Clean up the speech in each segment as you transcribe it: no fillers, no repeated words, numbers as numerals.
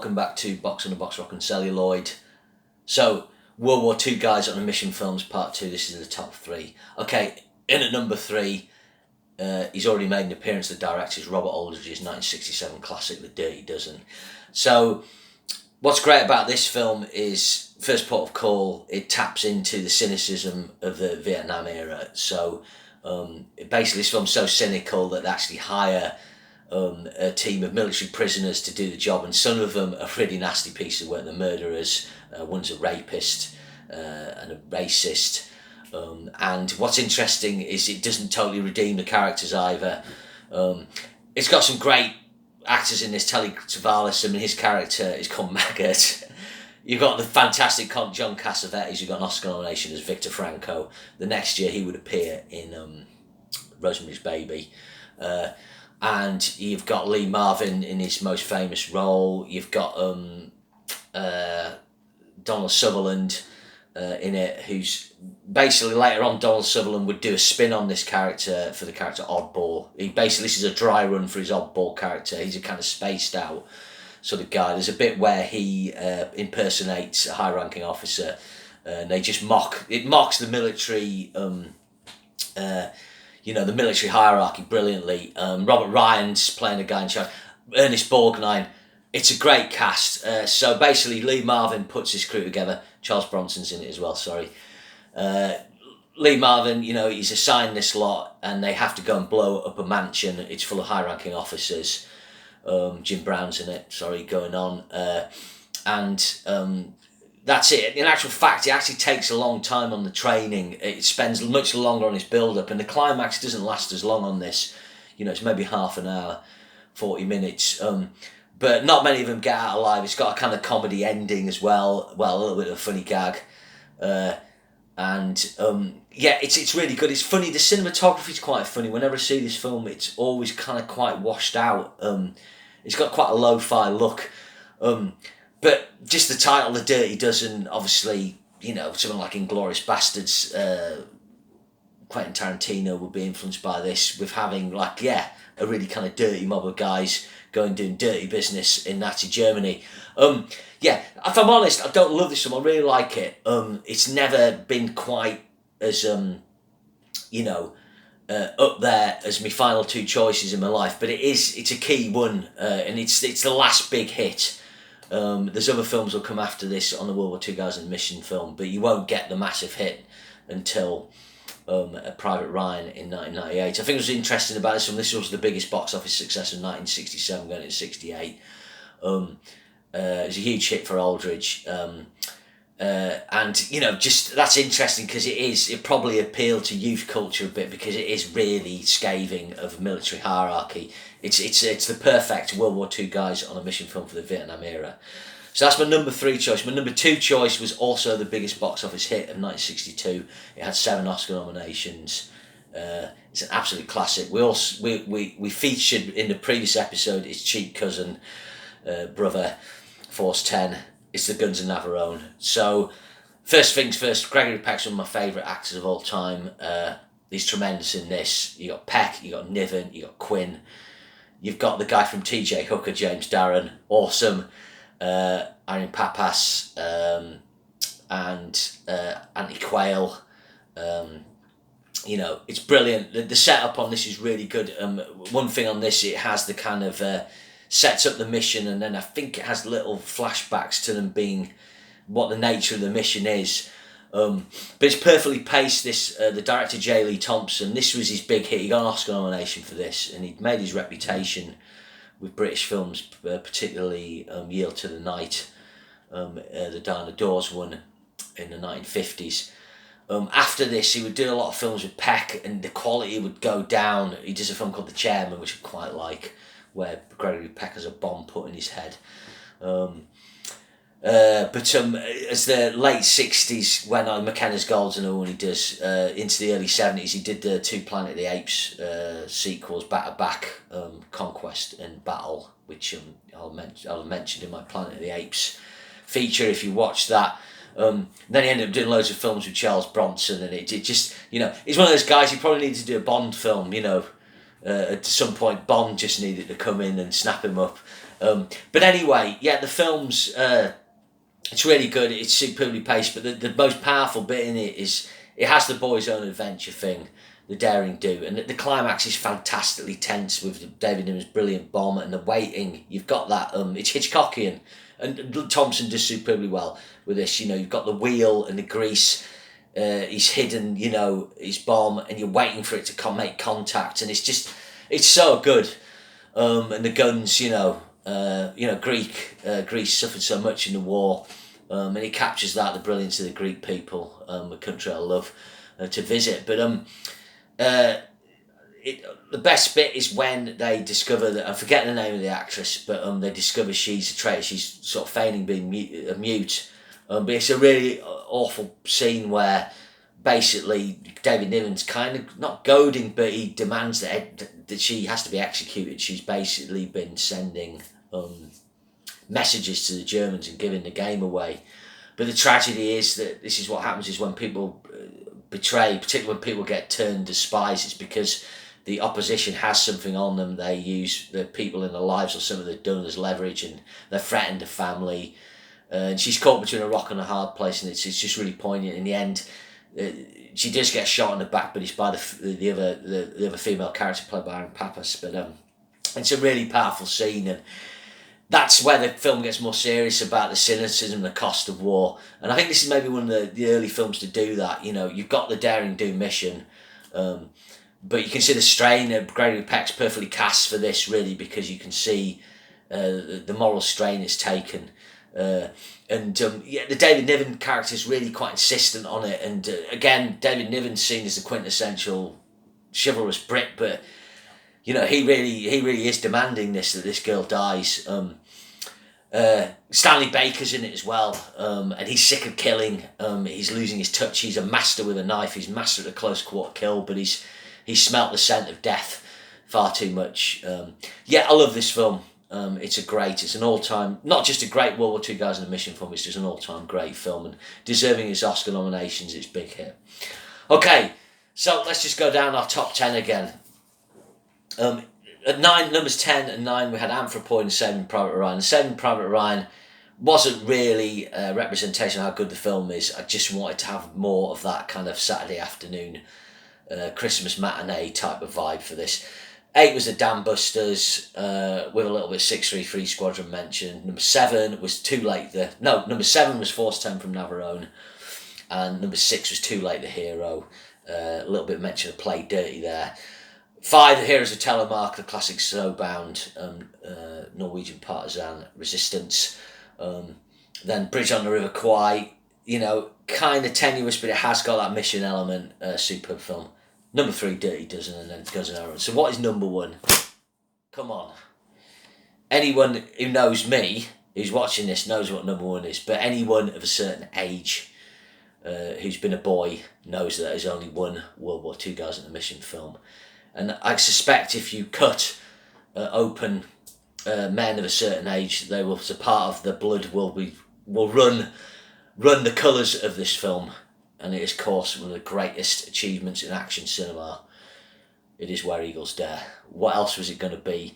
welcome back to Box on the Box, Rock and Celluloid. So, World War II Guys on a Mission Films Part 2, this is the top 3. Okay, in at number 3, he's already made an appearance, the director is Robert Aldridge's 1967 classic, The Dirty Dozen. So, what's great about this film is, first port of call, it taps into the cynicism of the Vietnam era. So, basically this film's so cynical that they actually hire a team of military prisoners to do the job, and some of them are really nasty pieces of work. The murderers, one's a rapist and a racist. And what's interesting is it doesn't totally redeem the characters either. It's got some great actors in this. Telly Savalas, I mean, his character is called Maggot. You've got the fantastic John Cassavetes, who got an Oscar nomination as Victor Franco. The next year he would appear in Rosemary's Baby. And you've got Lee Marvin in his most famous role. You've got Donald Sutherland in it, who's basically later on Donald Sutherland would do a spin on this character for the character Oddball. This is a dry run for his Oddball character. He's a kind of spaced out sort of guy. There's a bit where he impersonates a high-ranking officer, and they just mocks the military. The military hierarchy brilliantly. Robert Ryan's playing a guy in charge. Ernest Borgnine. It's a great cast. So basically, Lee Marvin puts his crew together. Charles Bronson's in it as well, sorry. Lee Marvin, he's assigned this lot, and they have to go and blow up a mansion. It's full of high-ranking officers. Jim Brown's in it, going on. That's it. In actual fact, it actually takes a long time on the training. It spends much longer on its build-up, and the climax doesn't last as long on this. It's maybe half an hour, 40 minutes. But not many of them get out alive. It's got a kind of comedy ending as well. Well, a little bit of a funny gag. It's really good. It's funny. The cinematography's quite funny. Whenever I see this film, it's always kind of quite washed out. It's got quite a lo-fi look. But just the title, The Dirty Dozen, obviously, someone like Inglourious Bastards, Quentin Tarantino would be influenced by this, with having, a really kind of dirty mob of guys going doing dirty business in Nazi Germany. If I'm honest, I don't love this film. I really like it. It's never been quite as, up there as my final two choices in my life, but it's a key one, and it's the last big hit. There's other films will come after this on the World War II Guys and Mission film, but you won't get the massive hit until Private Ryan in 1998. I think it was interesting about this film. This was the biggest box office success in 1967, going into 68. It was a huge hit for Aldridge. Just that's interesting because it probably appealed to youth culture a bit, because it is really scathing of military hierarchy. It's the perfect World War II Guys on a Mission film for the Vietnam era. So that's my number 3 choice. My number 2 choice was also the biggest box office hit of 1962. It had 7 Oscar nominations. It's an absolute classic. We featured in the previous episode his cheap cousin, brother, Force 10. It's the Guns of Navarone. So, first things first, Gregory Peck's one of my favourite actors of all time. He's tremendous in this. You got Peck, you got Niven, you got Quinn. You've got the guy from TJ Hooker, James Darren, awesome. Aaron Papas, and Anthony Quayle. It's brilliant. The setup on this is really good. One thing on this, it has the kind of sets up the mission, and then I think it has little flashbacks to them being what the nature of the mission is. But it's perfectly paced. The director J. Lee Thompson, this was his big hit. He got an Oscar nomination for this, and he'd made his reputation with British films, particularly Yield to the Night, the Diana Dawes one in the 1950s. After this, he would do a lot of films with Peck, and the quality would go down. He does a film called The Chairman, which I quite like, where Gregory Peck has a bomb put in his head. As the late 60s went on, McKenna's Gold's another one he does, into the early 70s, he did the 2 Planet of the Apes sequels, back to back, Conquest and Battle, which I'll mention in my Planet of the Apes feature if you watch that. Then he ended up doing loads of films with Charles Bronson, and it just, he's one of those guys, he probably needed to do a Bond film, at some point Bond just needed to come in and snap him up. But anyway, yeah, the film's it's really good. It's superbly paced, but the most powerful bit in it is it has the boy's own adventure thing, the daring do, and the climax is fantastically tense with David Niven's brilliant bomb and the waiting. You've got that. It's Hitchcockian, and Thompson does superbly well with this. You know, you've got the wheel and the grease. He's hidden, you know, his bomb, and you're waiting for it to make contact, and it's so good. And the guns, Greece suffered so much in the war, and he captures the brilliance of the Greek people, a country I love to visit. But the best bit is when they discover that, I'm forgetting the name of the actress, but they discover she's a traitor. She's sort of feigning being mute. But it's a really awful scene where basically David Niven's kind of not goading, but he demands that she has to be executed. She's basically been sending messages to the Germans and giving the game away. But the tragedy is that this is what happens is when people betray, particularly when people get turned as spies, it's because the opposition has something on them. They use the people in their lives or something they've done as leverage, and they threaten the family. And she's caught between a rock and a hard place, and it's just really poignant. In the end, she does get shot in the back, but it's by the other female character played by Aaron Pappas. But it's a really powerful scene, and that's where the film gets more serious about the cynicism, the cost of war. And I think this is maybe one of the early films to do that. You know, you've got the daring do mission, but you can see the strain. Gregory Peck's perfectly cast for this, really, because you can see the moral strain it's taken. The David Niven character is really quite insistent on it, and again, David Niven's seen as the quintessential chivalrous Brit, but you know he really is demanding that this girl dies. Stanley Baker's in it as well, and he's sick of killing. He's losing his touch. He's a master with a knife. He's master at a close quarter kill, but he's smelt the scent of death far too much. I love this film. It's an all-time, not just a great World War II guys in a mission film, it's just an all-time great film, and deserving its Oscar nominations, it's a big hit. Okay, so let's just go down our top 10 again. At numbers 10 and 9, we had Anthropoid and Saving Private Ryan. And Saving Private Ryan wasn't really a representation of how good the film is. I just wanted to have more of that kind of Saturday afternoon, Christmas matinee type of vibe for this. 8 was the Dam Busters, with a little bit of 633 Squadron mentioned. Number 7 was number 7 was Force 10 from Navarone, and number 6 was Too Late the Hero. A little bit of mention of Play Dirty there. 5, The Heroes of Telemark, the classic Snowbound, Norwegian partisan resistance. Then Bridge on the River Kwai, kind of tenuous, but it has got that mission element, superb film. Number 3, Dirty Dozen, and then Guns N' Roses. So what is number 1? Come on. Anyone who knows me, who's watching this, knows what number 1 is. But anyone of a certain age who's been a boy knows that there's only one World War II guys in a mission film. And I suspect if you cut open men of a certain age, they will, as a part of the blood, will run the colours of this film. And it is, of course, one of the greatest achievements in action cinema. It is Where Eagles Dare. What else was it going to be?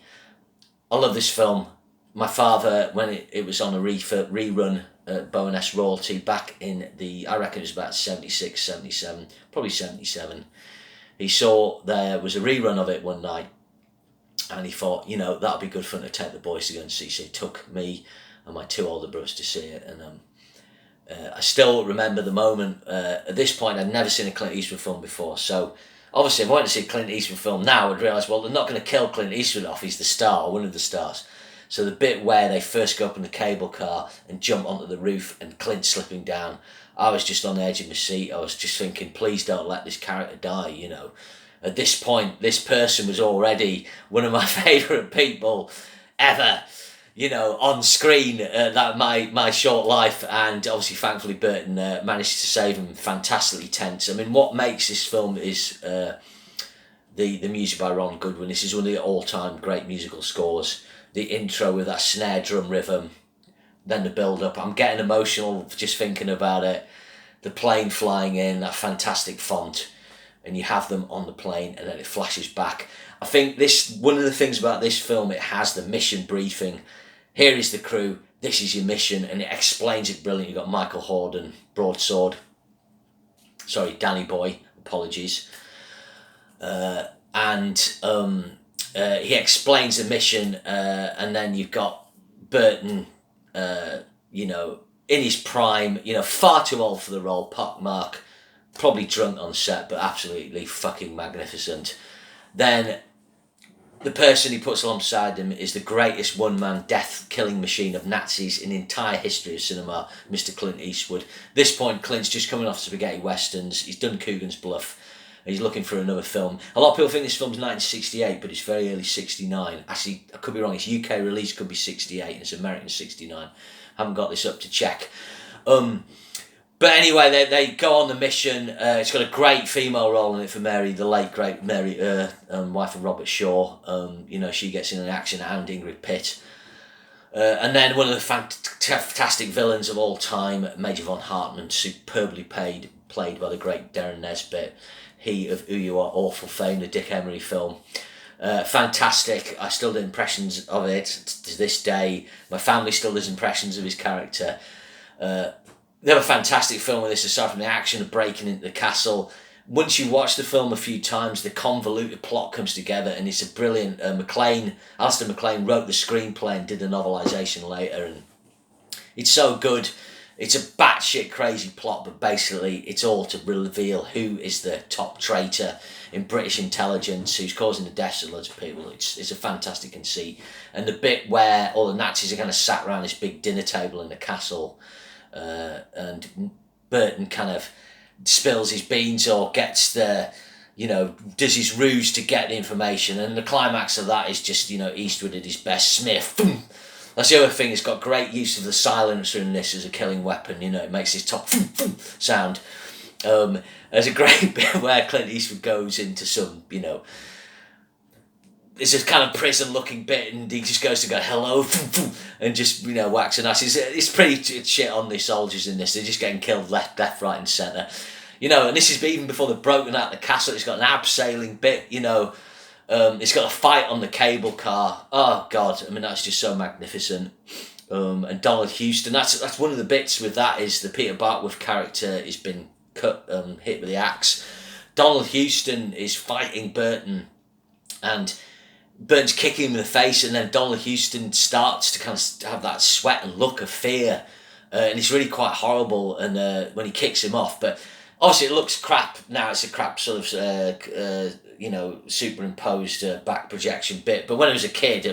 I love this film. My father, when it was on a rerun at Bowness Royalty back in I reckon it was about 76, 77, probably 77, he saw there was a rerun of it one night, and he thought, that would be good fun to take the boys to go and see. So he took me and my 2 older brothers to see it, and I still remember the moment. At this point, I'd never seen a Clint Eastwood film before, so obviously if I went to see a Clint Eastwood film now, I'd realise, well, they're not going to kill Clint Eastwood off, he's the star, one of the stars. So the bit where they first go up in the cable car and jump onto the roof and Clint's slipping down, I was just on the edge of my seat. I was just thinking, please don't let this character die, At this point, this person was already one of my favourite people ever, on screen, that my short life, and obviously thankfully Burton managed to save him. Fantastically tense. I mean, what makes this film is the music by Ron Goodwin. This is one of the all-time great musical scores. The intro with that snare drum rhythm, then the build-up. I'm getting emotional just thinking about it. The plane flying in, that fantastic font, and you have them on the plane, and then it flashes back. I think one of the things about this film, it has the mission briefing. here is the crew, this is your mission, and it explains it brilliantly. You've got Michael Hordern, Broadsword, Danny Boy, apologies, and he explains the mission, and then you've got Burton, in his prime, far too old for the role, pockmark, probably drunk on set, but absolutely fucking magnificent. Then the person he puts alongside him is the greatest one-man death-killing machine of Nazis in the entire history of cinema, Mr. Clint Eastwood. At this point, Clint's just coming off spaghetti westerns. He's done Coogan's Bluff. And he's looking for another film. A lot of people think this film's 1968, but it's very early 69. Actually, I could be wrong. Its UK release could be 68, and it's American 69. Haven't got this up to check. But anyway, they go on the mission. It's got a great female role in it for Mary, the late great Mary, wife of Robert Shaw. She gets in an action, and Ingrid Pitt. And then one of the fantastic villains of all time, Major von Hartmann, superbly played by the great Darren Nesbitt. He of Who You Are Awful fame, the Dick Emery film. Fantastic. I still do impressions of it to this day. My family still does impressions of his character. They have a fantastic film with this, aside from the action of breaking into the castle. Once you watch the film a few times, the convoluted plot comes together, and it's a brilliant. Alistair MacLean wrote the screenplay and did the novelisation later, and it's so good. It's a batshit crazy plot, but basically it's all to reveal who is the top traitor in British intelligence, who's causing the deaths of loads of people. It's a fantastic conceit. And the bit where all the Nazis are kind of sat around this big dinner table in the castle, and Burton kind of spills his beans or gets does his ruse to get the information. And the climax of that is just, Eastwood at his best. Smith, boom. That's the other thing. It's got great use of the silencer in this as a killing weapon. It makes this top sound. There's a great bit where Clint Eastwood goes into some, it's a kind of prison-looking bit, and he just goes to go hello, and just whacks an ass. It's pretty shit on the soldiers in this. They're just getting killed left, right, and centre. And this is even before they've broken out the castle. It's got an abseiling bit. It's got a fight on the cable car. Oh God, that's just so magnificent. And Donald Houston. That's one of the bits with that is the Peter Barkworth character has been cut, hit with the axe. Donald Houston is fighting Burton, and Burton's kicking him in the face, and then Donald Houston starts to kind of have that sweat and look of fear, and it's really quite horrible. And when he kicks him off, but obviously it looks crap now. It's a crap sort of superimposed back projection bit. But when I was a kid,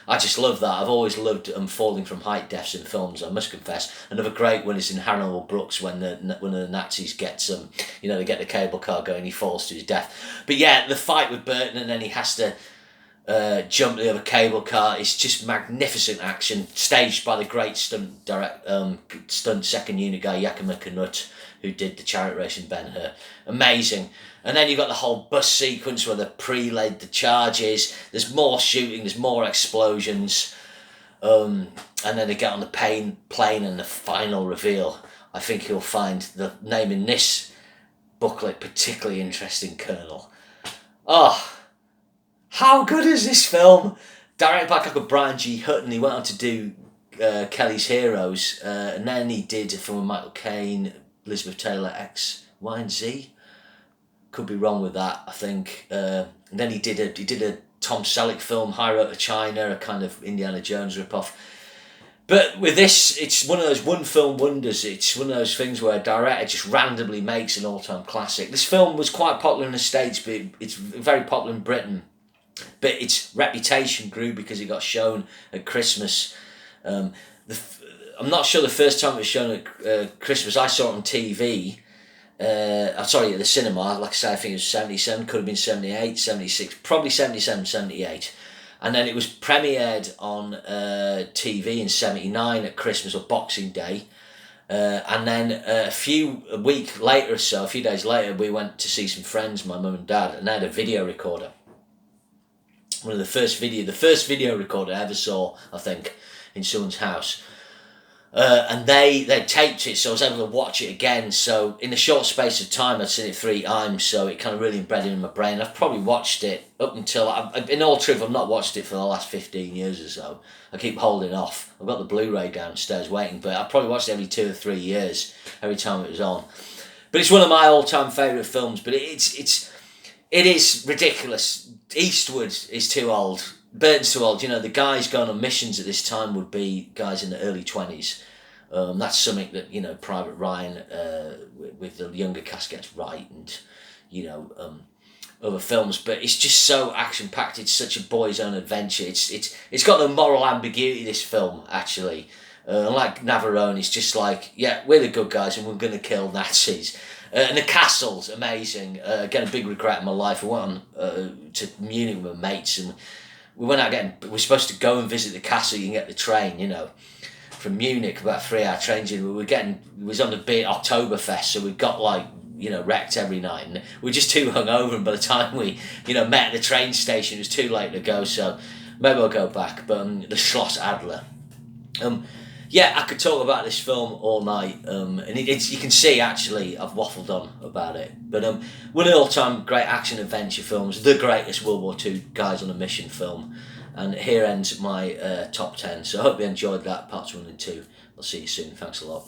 I just love that. I've always loved falling from height deaths in films, I must confess. Another great one is in Hannibal Brooks when one of the Nazis gets they get the cable car going, he falls to his death. But yeah, the fight with Burton, and then he has to jump the other cable car. It's just magnificent action, staged by the great stunt second unit guy Yakima Canutt, who did the Chariot Race in Ben-Hur. Amazing. And then you've got the whole bus sequence where they pre-laid the charges. There's more shooting, there's more explosions. And then they get on the plane and the final reveal. I think you'll find the name in this booklet particularly interesting, Colonel. Oh, how good is this film? Directed by Brian G. Hutton. He went on to do Kelly's Heroes. And then he did a film with Michael Caine, Elizabeth Taylor, X, Y, and Z. Could be wrong with that, I think. And then he did a Tom Selleck film, High Road to China, a kind of Indiana Jones ripoff. But with this, it's one of those one-film wonders. It's one of those things where a director just randomly makes an all-time classic. This film was quite popular in the States, but it's very popular in Britain. But its reputation grew because it got shown at Christmas. I'm not sure the first time it was shown at Christmas. I saw it on TV. At the cinema. Like I say, I think it was 77, could have been 78, 76, probably 77, 78. And then it was premiered on TV in 79 at Christmas or Boxing Day. And then a few days later, we went to see some friends, my mum and dad, and they had a video recorder. The first video recorder I ever saw, I think, in someone's house. And they taped it, so I was able to watch it again. So in a short space of time, I'd seen it 3 times, so it kind of really embedded in my brain. I've probably watched it up until, in all truth, I've not watched it for the last 15 years or so. I keep holding off. I've got the Blu-ray downstairs waiting, but I probably watched it every 2 or 3 years, every time it was on. But it's one of my all-time favourite films. But it is ridiculous. Eastwood is too old. Burton's too old. You know, the guys going on missions at this time would be guys in the early 20s. That's something that, you know, Private Ryan with the younger cast gets right, and, you know, other films. But it's just so action-packed. It's such a boy's own adventure. It's got no moral ambiguity, this film, actually. Unlike Navarone, it's just like, yeah, we're the good guys and we're going to kill Nazis. And the castle's amazing. Again, a big regret in my life. I went on to Munich with my mates, and we went out we're supposed to go and visit the castle. You can get the train, you know, from Munich, about a 3-hour train journey. It was on the big Oktoberfest, so we got like, you know, wrecked every night, and we were just too hungover, and by the time we, you know, met at the train station, it was too late to go, so maybe I'll go back. But the Schloss Adler. Yeah, I could talk about this film all night, and you can see, actually, I've waffled on about it. But one of the all-time great action-adventure films, the greatest World War II guys on a mission film. And here ends my top 10. So I hope you enjoyed that, parts 1 and 2. I'll see you soon. Thanks a lot.